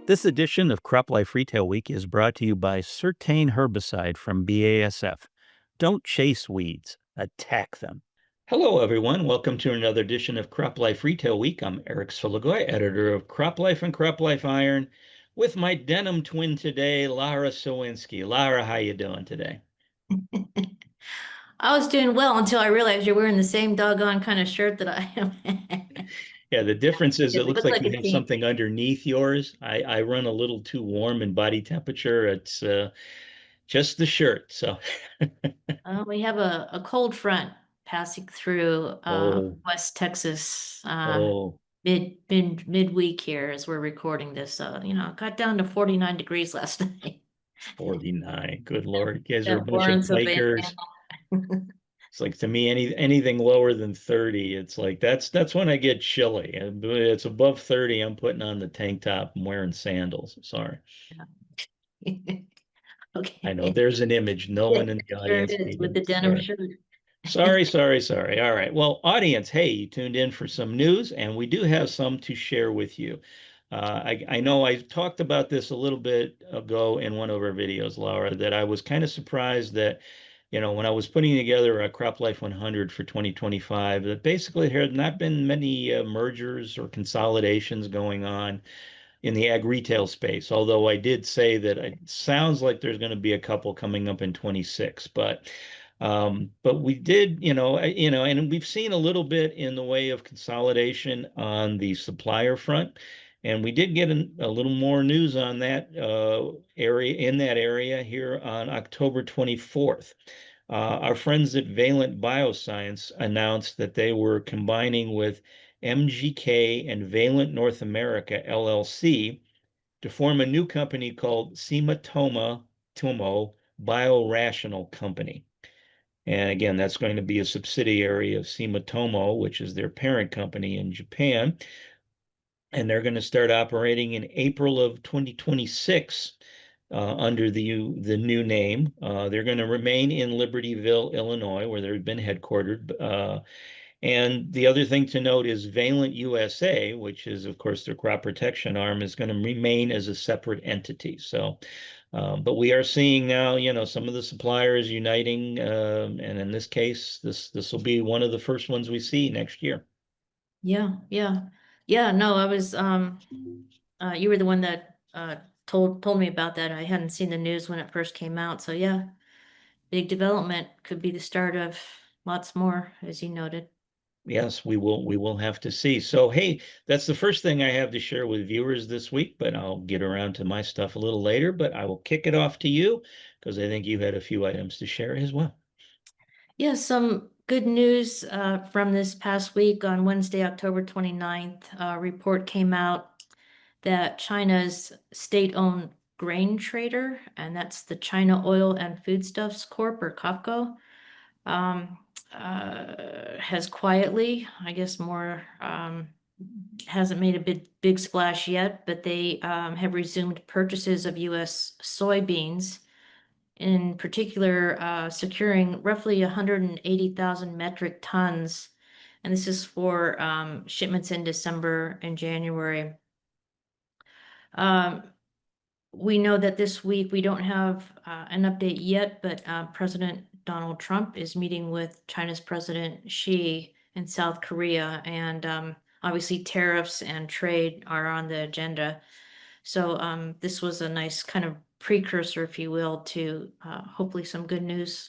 This edition of CropLife Retail Week is brought to you by Certain Herbicide from BASF. Don't chase weeds, attack them. Hello, everyone. Welcome to another edition of CropLife Retail Week. I'm Eric Soligoy, editor of CropLife and CropLife Iron, with my denim twin today, Lara Sowinski. Lara, how you doing today? I was doing well until I realized you're wearing the same doggone kind of shirt that I am. Yeah, the difference is it It looks looked like like you a have team. something underneath yours. I run a little too warm in body temperature. It's just the shirt. So, We have a cold front passing through oh, West Texas oh. midweek here as we're recording this. So, it got down to 49 degrees last night. 49. Good Lord. You guys are a That bunch of Warren Sylvania. bikers. It's like to me, anything lower than 30, it's like that's when I get chilly. And it's above 30, I'm putting on the tank top and wearing sandals. Sorry. I know Okay. there's an image. No Yeah, one in the sure audience is with needed. the denim Sorry. shirt. Sorry. All right. Well, audience, hey, you tuned in for some news, and we do have some to share with you. I know I talked about this a little bit ago in one of our videos, Laura, that I was kind of surprised that, when I was putting together a Crop Life 100 for 2025, that basically there had not been many mergers or consolidations going on in the ag retail space. Although I did say that it sounds like there's going to be a couple coming up in 26, but we did, and we've seen a little bit in the way of consolidation on the supplier front. And we did get a little more news on that area here on October 24th. Our friends at Valent Bioscience announced that they were combining with MGK and Valent North America LLC to form a new company called Tomo Biorational Company. And again, that's going to be a subsidiary of Tomo, which is their parent company in Japan. And they're going to start operating in April of 2026 under the new name. They're going to remain in Libertyville, Illinois, where they've been headquartered. And the other thing to note is Valent USA, which is, of course, their crop protection arm, is going to remain as a separate entity. So, but we are seeing now, some of the suppliers uniting, and in this case, this will be one of the first ones we see next year. Yeah. No, I was you were the one that told me about that. I hadn't seen the news when it first came out. So yeah, big development could be the start of lots more, as you noted. Yes, we will have to see. So, hey, that's the first thing I have to share with viewers this week, but I'll get around to my stuff a little later, but I will kick it off to you because I think you had a few items to share as well. Yeah, some good news from this past week on Wednesday, October 29th. A report came out that China's state-owned grain trader, and that's the China Oil and Foodstuffs Corp or COPCO, um, has quietly, I guess more, hasn't made a big splash yet, but they have resumed purchases of U.S. soybeans, in particular, securing roughly 180,000 metric tons. And this is for shipments in December and January. Um, we know that this week we don't have an update yet, but President Donald Trump is meeting with China's President Xi in South Korea, and obviously tariffs and trade are on the agenda. So this was a nice kind of precursor, if you will, to hopefully some good news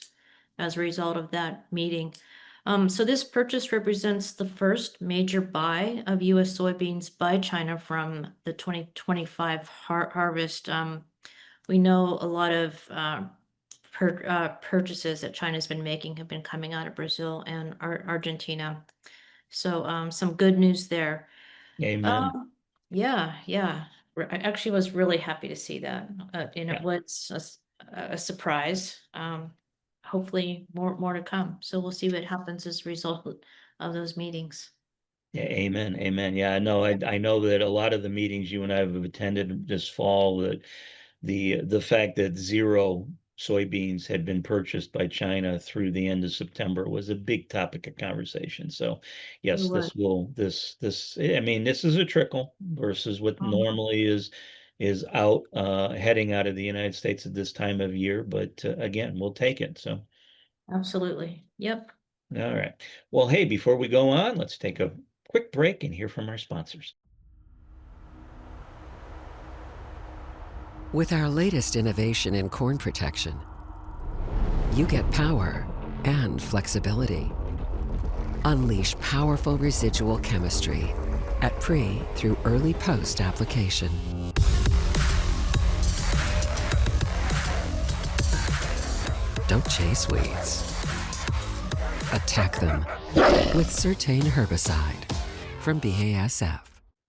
as a result of that meeting. So this purchase represents the first major buy of U.S. soybeans by China from the 2025 harvest. We know a lot of purchases that China's been making have been coming out of Brazil and Argentina. So some good news there. Amen. Um, yeah. I actually was really happy to see that. And it Yeah. was a surprise. Hopefully more to come. So we'll see what happens as a result of those meetings. Yeah, amen. Amen. Yeah, I know that a lot of the meetings you and I have attended this fall, that the fact that zero soybeans had been purchased by China through the end of September was a big topic of conversation. So It yes, was. this I mean, this is a trickle versus what Mhm. normally is, is out heading out of the United States at this time of year. But again, we'll take it. So, Absolutely. Yep. all right. Well, hey, before we go on, let's take a quick break and hear from our sponsors. With our latest innovation in corn protection, you get power and flexibility. Unleash powerful residual chemistry at pre through early post application. Don't chase weeds. Attack them with Certain herbicide from BASF.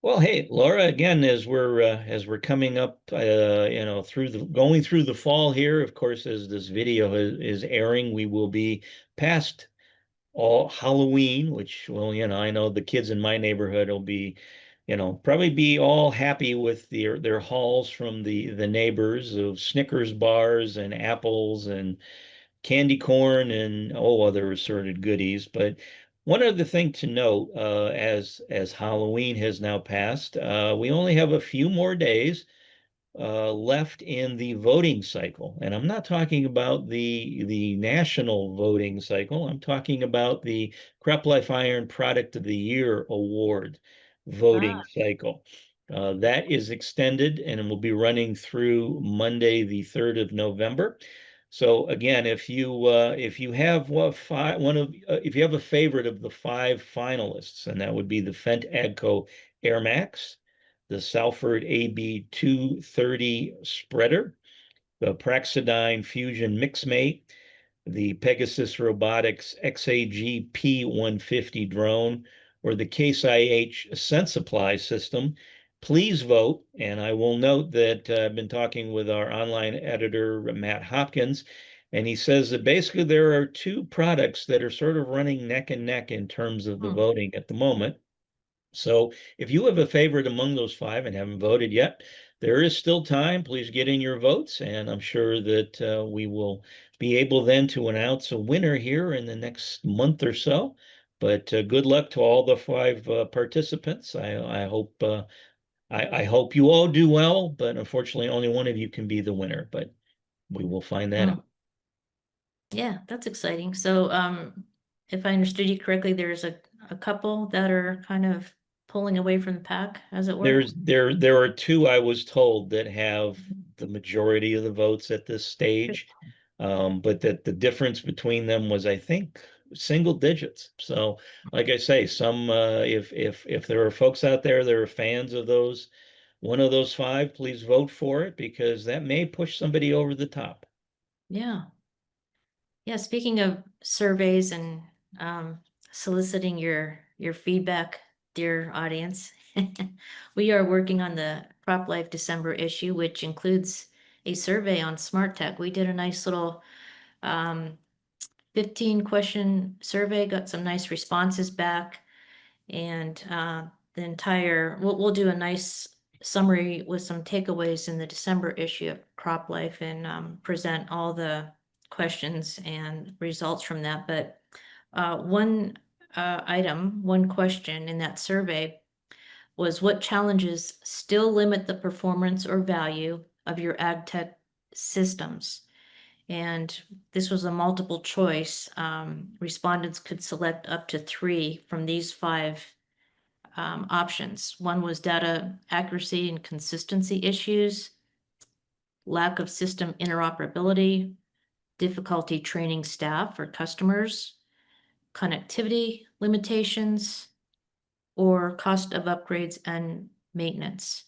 Well, hey, Laura, again, as we're coming up, through the going through the fall here, of course, as this video is airing, we will be past all Halloween, which, well, I know the kids in my neighborhood will be, probably be all happy with their hauls from the neighbors of Snickers bars and apples and candy corn and other assorted goodies. But one other thing to note, as Halloween has now passed, we only have a few more days left in the voting cycle. And I'm not talking about the national voting cycle. I'm talking about the CropLife Iron Product of the Year Award voting Ah, cycle. That is extended and it will be running through Monday, the 3rd of November. So again, if you have if you have a favorite of the five finalists, and that would be the Fendt Agco Air Max, the Salford AB 230 spreader, the Praxidine Fusion Mixmate, the Pegasus Robotics XAG P150 drone, or the Case IH Sensipply system, please vote. And I will note that I've been talking with our online editor, Matt Hopkins, and he says that basically there are two products that are sort of running neck and neck in terms of the hmm. voting at the moment. So if you have a favorite among those five and haven't voted yet, there is still time. Please get in your votes, and I'm sure that we will be able then to announce a winner here in the next month or so. But good luck to all the five participants. I hope you all do well, but unfortunately, only one of you can be the winner. But we will find that Hmm. out. Yeah, that's exciting. So, if I understood you correctly, there's a couple that are kind of pulling away from the pack, as it were. There are two I was told that have the majority of the votes at this stage, but that the difference between them was, I think, single digits. So, like I say, some if there are folks out there that are fans of those one of those five, please vote for it because that may push somebody over the top. Yeah. Yeah, speaking of surveys and um, soliciting your feedback, dear audience, we are working on the Crop Life December issue, which includes a survey on smart tech. We did a nice little um, 15 question survey, got some nice responses back, and the entire we'll do a nice summary with some takeaways in the December issue of Crop Life and present all the questions and results from that. But one one question in that survey was what challenges still limit the performance or value of your ag tech systems? And this was a multiple choice. Respondents could select up to three from these five options. One was data accuracy and consistency issues, lack of system interoperability, difficulty training staff or customers, connectivity limitations, or cost of upgrades and maintenance.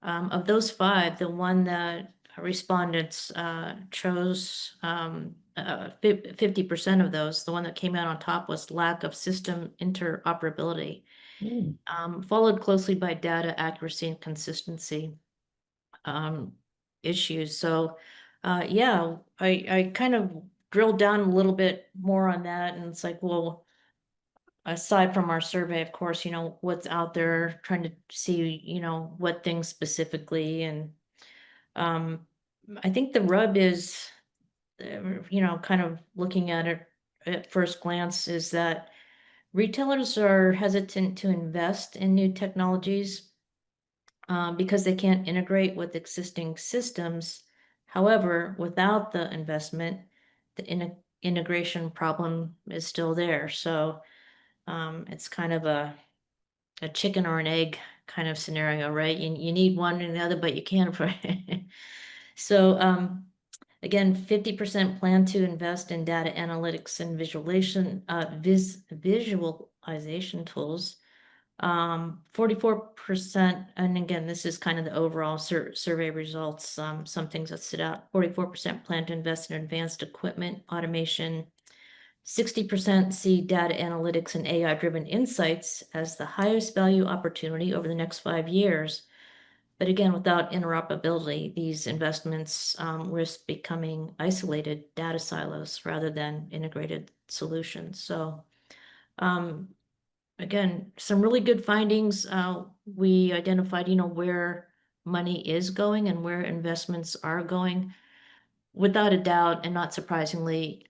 Of those five, the one that respondents chose 50% of those, the one that came out on top was lack of system interoperability, Hmm. followed closely by data accuracy and consistency issues. So, yeah, I kind of drilled down a little bit more on that, and it's like, well, aside from our survey, of course, what's out there, trying to see, what things specifically, and um, I think the rub is, kind of looking at it at first glance, is that retailers are hesitant to invest in new technologies because they can't integrate with existing systems. However, without the investment, the integration problem is still there. So it's kind of a chicken or an egg kind of scenario, right? You need one and the other, but you can't. So again, 50% plan to invest in data analytics and visualization tools. 44%, and again, this is kind of the overall survey results. Some things that stood out. 44% plan to invest in advanced equipment, automation. 60% see data analytics and AI-driven insights as the highest value opportunity over the next 5 years. But again, without interoperability, these investments risk becoming isolated data silos rather than integrated solutions. So again, some really good findings. We identified, where money is going and where investments are going. Without a doubt, and not surprisingly,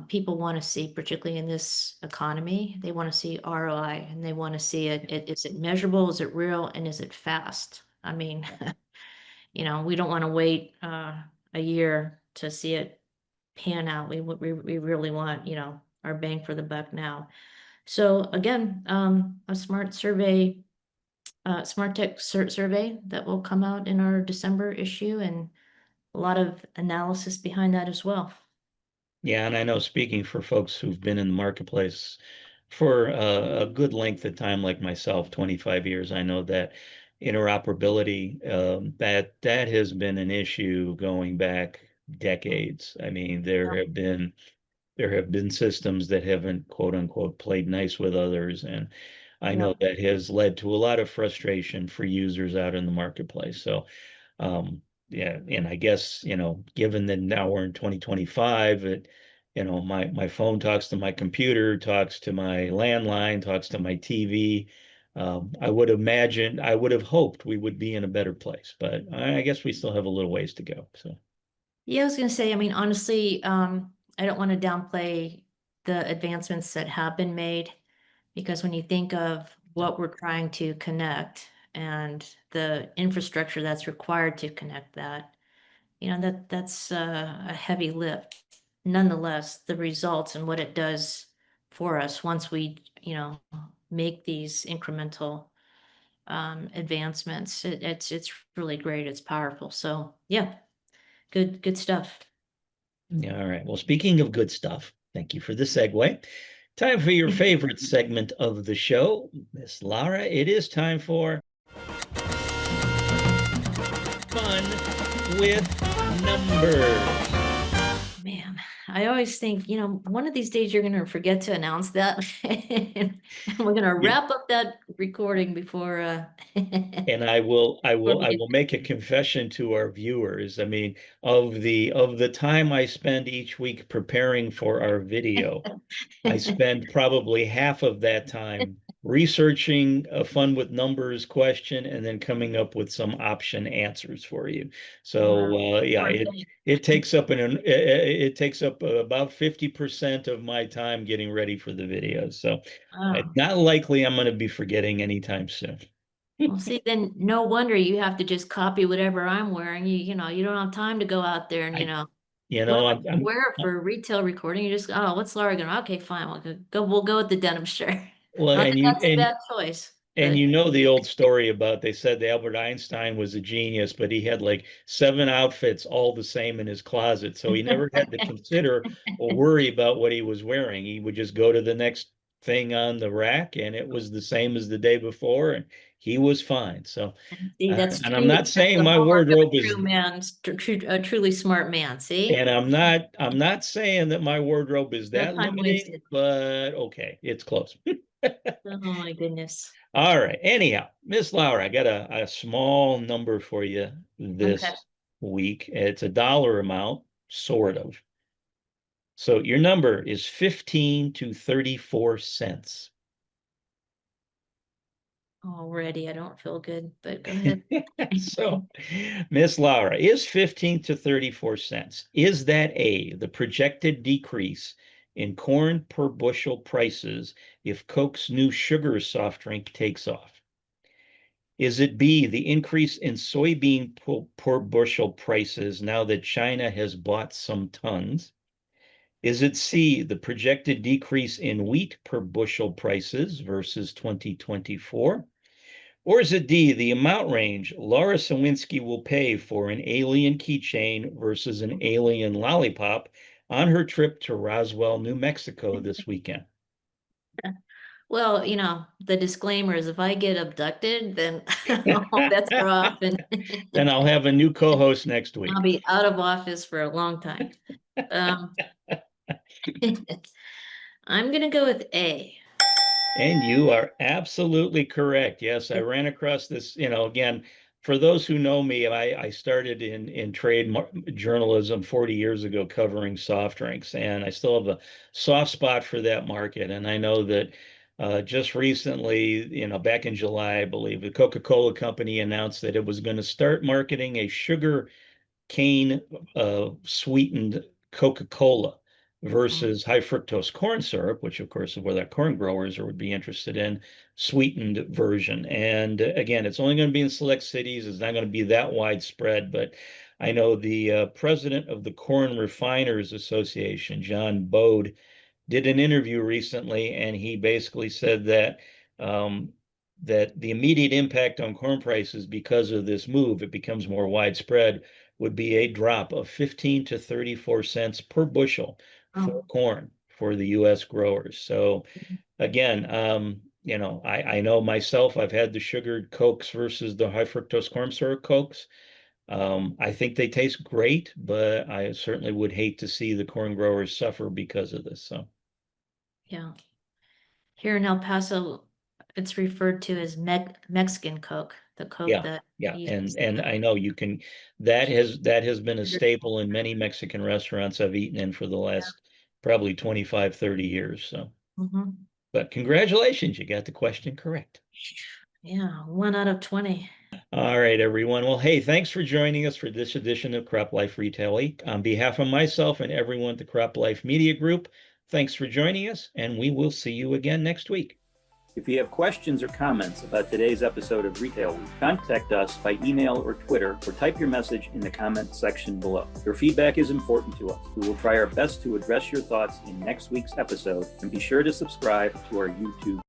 people want to see, particularly in this economy, they want to see ROI, and they want to see is it measurable, is it real, and is it fast? I mean, we don't want to wait a year to see it pan out. We really want, our bang for the buck now. So again, a smart tech survey that will come out in our December issue, and a lot of analysis behind that as well. Yeah, and I know speaking for folks who've been in the marketplace for a good length of time, like myself, 25 years, I know that interoperability, that has been an issue going back decades. I mean, there have been systems that haven't quote unquote played nice with others, and I Yeah. know that has led to a lot of frustration for users out in the marketplace. So yeah, and I guess, given that now we're in 2025, my phone talks to my computer, talks to my landline, talks to my TV. I would have hoped we would be in a better place, but I guess we still have a little ways to go. So Yeah, I was gonna say, I mean, honestly, I don't want to downplay the advancements that have been made, because when you think of what we're trying to connect and the infrastructure that's required to connect that, that's a heavy lift. Nonetheless, the results and what it does for us once we, make these incremental advancements, it's really great. It's powerful. So yeah, good stuff. yeah, all right. Well, speaking of good stuff, thank you for the segue. Time for your favorite segment of the show, Miss Lara. It is time for Fun with Numbers. Man, I always think, one of these days you're gonna forget to announce that. And we're gonna Yeah, wrap up that recording before and before we I get will make a confession to our viewers. I mean, of the time I spend each week preparing for our video, I spend probably half of that time researching a fun with numbers question and then coming up with some option answers for you. Wow. So yeah, Poor thing. it takes up it takes up about 50% of my time getting ready for the videos. So it's Oh. not likely I'm going to be forgetting anytime soon. Well, see, then no wonder you have to just copy whatever I'm wearing. You don't have time to go out there and, I what am I gonna I'm wear for a retail recording? You just, oh, what's Laura gonna, okay, fine, we'll go with the denim shirt. well, Not that that's a bad choice, and but the old story about they said that Albert Einstein was a genius, but he had like 7 outfits all the same in his closet. So he never had to consider or worry about what he was wearing. He would just go to the next thing on the rack and it was the same as the day before and he was fine. So, see, that's and I'm true. not That's saying the my hallmark of wardrobe a is, true man, a truly smart man. See? I'm not saying that my wardrobe is No that time limiting, wasted. but okay, it's close. Oh my goodness. All right. Anyhow, Miss Laura, I got a small number for you Okay. this week. It's a dollar amount, sort of. So your number is 15 to 34 cents. Already, I don't feel good, but go ahead. So, Miss Laura, is 15 to 34 cents, is that A, the projected decrease in corn per bushel prices if Coke's new sugar soft drink takes off? Is it B, the increase in soybean per bushel prices now that China has bought some tons? Is it C, the projected decrease in wheat per bushel prices versus 2024? Or is it D, the amount range Laura Sawinski will pay for an alien keychain versus an alien lollipop on her trip to Roswell, New Mexico this weekend? Well, the disclaimer is if I get abducted, then all bets are off and Then I'll have a new co-host next I'll week. be out of office for a long time. Um, I'm gonna go with A. And you are absolutely correct. Yes, I ran across this, again, for those who know me, I started in trade journalism 40 years ago covering soft drinks, and I still have a soft spot for that market. And I know that just recently, back in July, I believe, the Coca-Cola company announced that it was going to start marketing a sugar cane sweetened Coca-Cola versus high fructose corn syrup, which of course is where that corn growers would be interested in, sweetened version. And again, it's only going to be in select cities. It's not going to be that widespread, but I know the president of the Corn Refiners Association, John Bode, did an interview recently, and he basically said that that the immediate impact on corn prices because of this move, it becomes more widespread, would be a drop of 15 to 34 cents per bushel for Oh, corn for the U.S. growers. So again, I know myself, I've had the sugared Cokes versus the high fructose corn syrup Cokes. I think they taste great, but I certainly would hate to see the corn growers suffer because of this. So yeah. Here in El Paso, it's referred to as Mexican Coke, the Coke yeah, that yeah, you and I know you can. That has been a staple in many Mexican restaurants I've eaten in for the last probably 25, 30 years. So, Mhm. but congratulations, you got the question correct. Yeah, 1 out of 20. All right, everyone. Well, hey, thanks for joining us for this edition of CropLife Retail Week. On behalf of myself and everyone at the CropLife Media Group, thanks for joining us, and we will see you again next week. If you have questions or comments about today's episode of Retail Week, contact us by email or Twitter, or type your message in the comment section below. Your feedback is important to us. We will try our best to address your thoughts in next week's episode, and be sure to subscribe to our YouTube